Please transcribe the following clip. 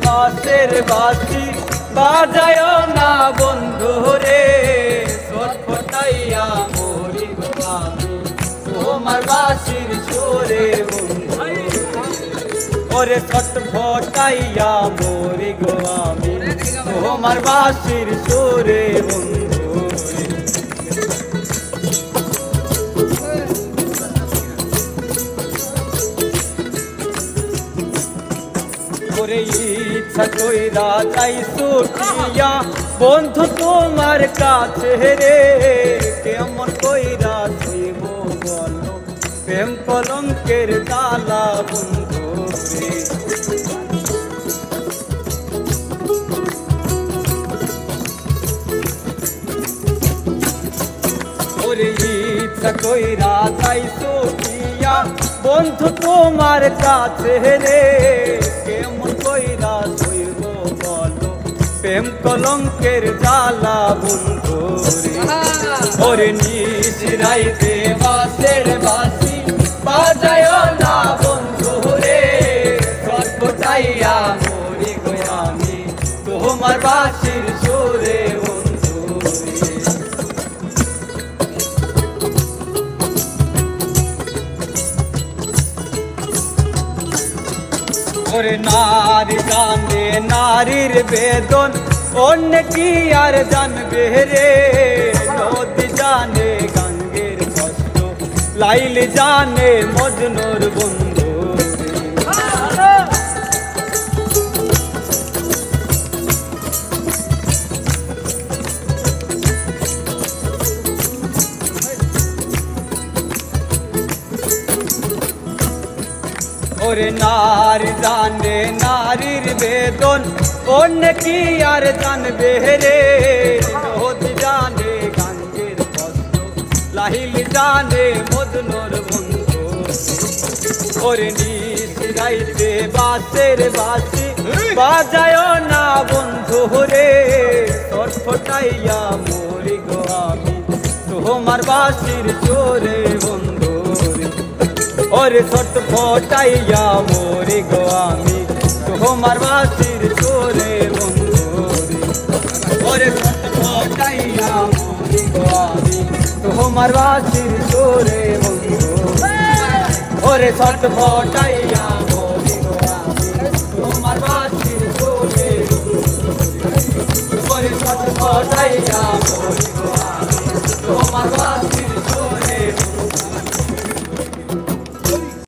বাসের বাসি বাজায় না বন্ধু রে ছটফটাইয়া মরি গো আমি তোমার বাসির সুরে বন্ধু ওরে ছটফটাইয়া মরি গো আমি তোমার বাসির সুরে বন্ধু ইচ্ছা কইরা যাই ছুটিয়া বন্ধু তোমার কাছে রে কেমন কইরা ছিব বলো প্রেম কলঙ্কের জ্বালা বন্ধু রে ওরে ইচ্ছা কইরা যাই ছুটিয়া বন্ধু তোমার কাছে রে কেমন কইরা হইব বলো প্রেম কলঙ্কের জ্বালা বন্ধু রে ওরে নিজ রাইতে বাসের বাসি বাজায় না বন্ধু রে ছটফটাইয়া মরি গো আমি তোমার বাসির সুরে বন্ধু রে ওরে নারী জানে নারীর বেদন অন্য কি আর জানবে রে নদী জানে গঙ্গের কষ্ট লাইল জানে মজনুর বন্ধু ওরে নারী জানে নারীর বেদন অন্য কি আর জানবে রে নদী জানে গঙ্গের কষ্ট লাহিল জানে মজনুর বন্ধু ওরে নিজ রাইতে বাসের বাসি বাজায় না বন্ধু রে ছটফটাইয়া মরি গো আমি তোমার বাসির জোরে বন্ধু ওরে ছটফটাইয়া মরি গো আমি তোমার বাসির সুরে বন্ধু ওরে ছটফটাইয়া মরি গো আমি তোমার বাসির সুরে বন্ধু ওরে ছটফটাইয়া মরি গো আমি তোমার বাসির সুরে ওরে ছটফটাইয়া মরি গো আমি তোমার বাসির